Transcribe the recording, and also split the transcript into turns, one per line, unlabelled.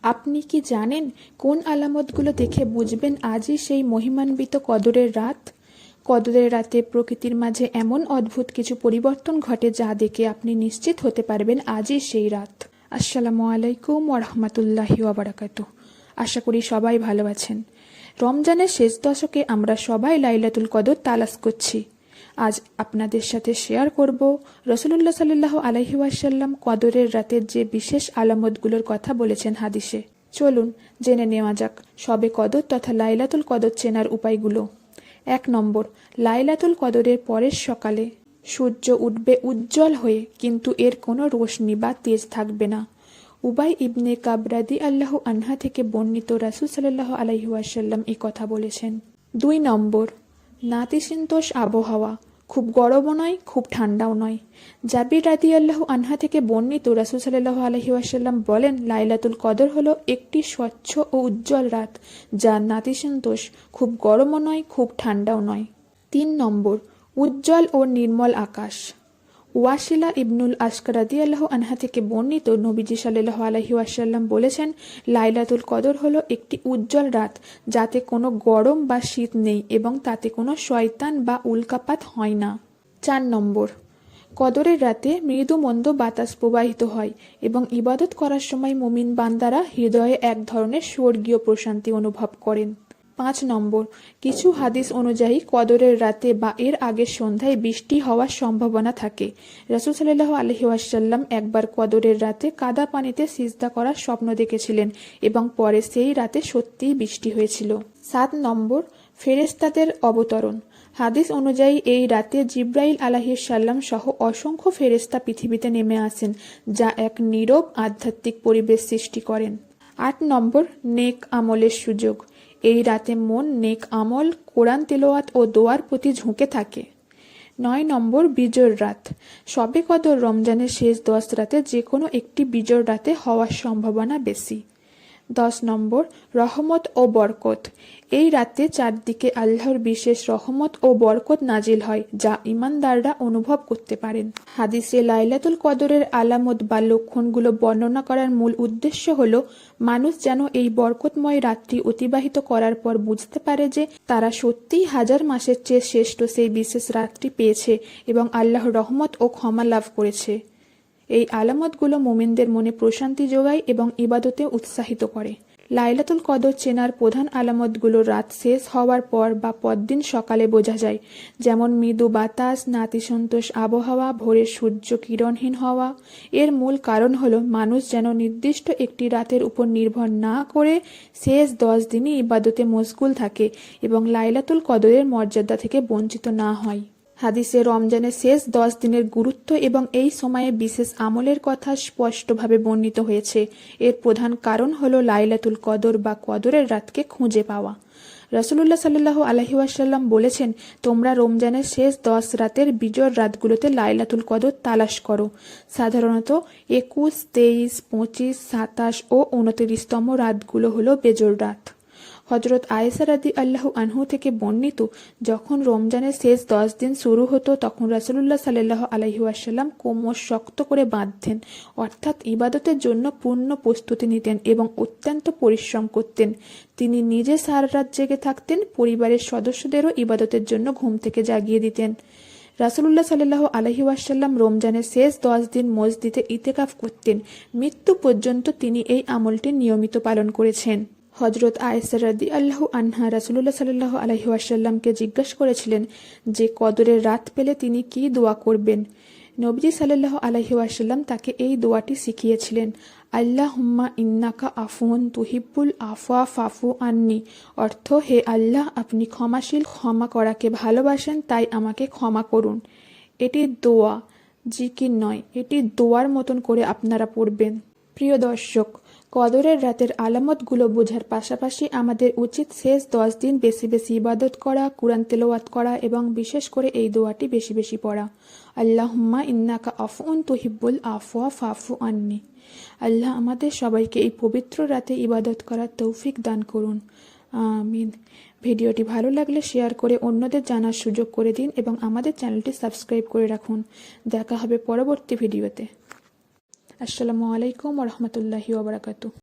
আপনি কি জানেন কোন আলামতগুলো দেখে বুঝবেন আজই সেই মহিমান্বিত কদরের রাত? কদরের রাতে প্রকৃতির মাঝে এমন অদ্ভুত কিছু পরিবর্তন ঘটে যা দেখে আপনি নিশ্চিত হতে পারবেন আজই সেই রাত। আসসালামু আলাইকুম ওয়া রাহমাতুল্লাহি ওয়া বারাকাতুহু। আশা করি সবাই ভালো আছেন। রমজানের শেষ দশকে আমরা সবাই লাইলাতুল কদর তালাশ করছি। আজ আপনাদের সাথে শেয়ার করব রাসূলুল্লাহ সাল্লাল্লাহু আলাইহি ওয়াসাল্লাম কদরের রাতের যে বিশেষ আলামতগুলোর কথা বলেছেন হাদিসে। চলুন জেনে নেওয়া যাক শবে কদর তথা লাইলাতুল কদর চেনার উপায়গুলো। 1 নম্বর, লাইলাতুল কদরের পরের সকালে সূর্য উঠবে উজ্জ্বল হয়ে, কিন্তু এর কোনো রোশনি বা তেজ থাকবে না। উবাই ইবনে কাব রাদিয়াল্লাহু আনহা থেকে বর্ণিত, রাসূল সাল্লাল্লাহু আলাইহি ওয়াসাল্লাম এই কথা বলেছেন। 2 নম্বর, নাতিশীতোষ আবহাওয়া, খুব গরমও নয় খুব ঠান্ডাও নয়। জাবির রাদিয়াল্লাহু আনহা থেকে বর্ণিত, রাসূল সাল্লাল্লাহু আলাইহি ওয়াসাল্লাম বলেন, লাইলাতুল কদর হলো একটি স্বচ্ছ ও উজ্জ্বল রাত যা নাতিশীতোষ, খুব গরমও নয় খুব ঠান্ডাও নয়। 3 নম্বর, উজ্জ্বল ও নির্মল আকাশ। ওয়াসিলা ইবনুল আশকা রাদিয়াল্লাহু আনহা থেকে বর্ণিত, নবীজি সাল্লাল্লাহু আলাইহি ওয়াসাল্লাম বলেছেন, লাইলাতুল কদর হলো একটি উজ্জ্বল রাত যাতে কোনো গরম বা শীত নেই এবং তাতে কোনো শয়তান বা উল্কাপাত হয় না। 4 নম্বর, কদরের রাতে মৃদু মন্দ বাতাস প্রবাহিত হয় এবং ইবাদত করার সময় মুমিন বান্দারা হৃদয়ে এক ধরনের স্বর্গীয় প্রশান্তি অনুভব করেন। 5 নম্বর, কিছু হাদিস অনুযায়ী কদরের রাতে বা এর আগের সন্ধ্যায় বৃষ্টি হওয়ার সম্ভাবনা থাকে। রাসূল সাল্লাল্লাহু আলাইহি ওয়াসাল্লাম একবার কদরের রাতে কাদা পানিতে সিজদা করার স্বপ্ন দেখেছিলেন এবং পরে সেই রাতে সত্যিই বৃষ্টি হয়েছিল। 7 নম্বর, ফেরেশতাদের অবতরণ। হাদিস অনুযায়ী এই রাতে জিবরাইল আলাইহিস সালাম সহ অসংখ্য ফেরেশতা পৃথিবীতে নেমে আসেন, যা এক নীরব আধ্যাত্মিক পরিবেশ সৃষ্টি করেন। 8 নম্বর, নেক আমলের সুযোগ। এই রাতে মন নেক আমল, কোরআন তিলাওয়াত ও দোয়ার প্রতি ঝুঁকে থাকে। 9 নম্বর, বিজোড় রাত। শবে কদর রমজানের শেষ 10 রাতে যে কোনো একটি বিজোড় রাতে হওয়ার সম্ভাবনা বেশি। 10 নম্বর, রহমত ও বরকত। এই রাতে চারদিকে আল্লাহর বিশেষ রহমত ও বরকত নাজিল হয়, যা ঈমানদাররা অনুভব করতে পারেন। হাদিসে লাইলাতুল কদরের আলামত বা লক্ষণগুলো বর্ণনা করার মূল উদ্দেশ্য হলো মানুষ যেন এই বরকতময় রাতটি অতিবাহিত করার পর বুঝতে পারে যে তারা সত্যিই হাজার মাসের চেয়ে শ্রেষ্ঠ সেই বিশেষ রাতটি পেয়েছে এবং আল্লাহর রহমত ও ক্ষমা লাভ করেছে। এই আলামতগুলো মুমিনদের মনে প্রশান্তি যোগায় এবং ইবাদতে উৎসাহিত করে। লাইলাতুল কদর চেনার প্রধান আলামতগুলো রাত শেষ হওয়ার পর বা পরদিন সকালে বোঝা যায়, যেমন মৃদু বাতাস, নাতিশীতোষ আবহাওয়া, ভোরের সূর্য কিরণহীন হওয়া। এর মূল কারণ হলো মানুষ যেন নির্দিষ্ট একটি রাতের উপর নির্ভর না করে শেষ 10 দিনই ইবাদতে মশগুল থাকে এবং লাইলাতুল কদরের মর্যাদা থেকে বঞ্চিত না হয়। হাদিসে রমজানের শেষ 10 দিনের গুরুত্ব এবং এই সময়ে বিশেষ আমলের কথা স্পষ্টভাবে বর্ণিত হয়েছে। এর প্রধান কারণ হলো লাইলাতুল কদর বা কদরের রাতকে খুঁজে পাওয়া। রাসূলুল্লাহ সাল্লাল্লাহু আলাইহি ওয়াসাল্লাম বলেছেন, তোমরা রমজানের শেষ 10 রাতের বিজোড় রাতগুলোতে লাইলাতুল কদর তালাশ করো। সাধারণত 21, 23, 25, 27 ও 29তম রাতগুলো হলো বেজোড় রাত। হযরত আয়েশা রাদিয়াল্লাহু আনহা থেকে বর্ণিত, যখন রমজানের শেষ 10 দিন শুরু হতো তখন রাসূলুল্লাহ সাল্লাল্লাহু আলাইহি ওয়াসাল্লাম কোমর শক্ত করে বাঁধতেন, অর্থাৎ ইবাদতের জন্য পূর্ণ প্রস্তুতি নিতেন এবং অত্যন্ত পরিশ্রম করতেন। তিনি নিজে সারা রাত জেগে থাকতেন, পরিবারের সদস্যদেরও ইবাদতের জন্য ঘুম থেকে জাগিয়ে দিতেন। রাসূলুল্লাহ সাল্লাল্লাহু আলাইহি ওয়াসাল্লাম রমজানের শেষ 10 দিন মসজিদে ইতিকাফ করতেন। মৃত্যু পর্যন্ত তিনি এই আমলটি নিয়মিত পালন করেছেন। হযরত আয়েশা রাদিয়াল্লাহু আনহা রাসূলুল্লাহ সাল্লাল্লাহু আলাইহি ওয়াসাল্লামকে জিজ্ঞাসা করেছিলেন যে কদরের রাত পেলে তিনি কি দোয়া করবেন। নবীজি সাল্লাল্লাহু আলাইহি ওয়াসাল্লাম তাকে এই দোয়াটি শিখিয়েছিলেন, আল্লাহুম্মা ইন্নাকা আফুউন তুহিব্বুল আফওয়া ফাফু আন্নি। অর্থ, হে আল্লাহ, আপনি ক্ষমাশীল, ক্ষমা করাকে ভালোবাসেন, তাই আমাকে ক্ষমা করুন। এটি দোয়া, জিকির নয়। এটি দোয়ার মতন করে আপনারা পড়বেন। প্রিয় দর্শক, কদরের রাতের আলামতগুলো বোঝার পাশাপাশি আমাদের উচিত শেষ 10 দিন বেশি বেশি ইবাদত করা, কুরআন তেলাওয়াত করা এবং বিশেষ করে এই দোয়াটি বেশি বেশি পড়া, আল্লাহুম্মা ইন্নাকা আফুউন তুহিব্বুল আফওয়া ফাফু আন্নি। আল্লাহ আমাদের সবাইকে এই পবিত্র রাতে ইবাদত করার তৌফিক দান করুন, আমিন। ভিডিওটি ভালো লাগলে শেয়ার করে অন্যদের জানার সুযোগ করে দিন এবং আমাদের চ্যানেলটি সাবস্ক্রাইব করে রাখুন। দেখা হবে পরবর্তী ভিডিওতে। আসসালামু আলাইকুম ওয়া রাহমাতুল্লাহি ওয়া বারাকাতুহু।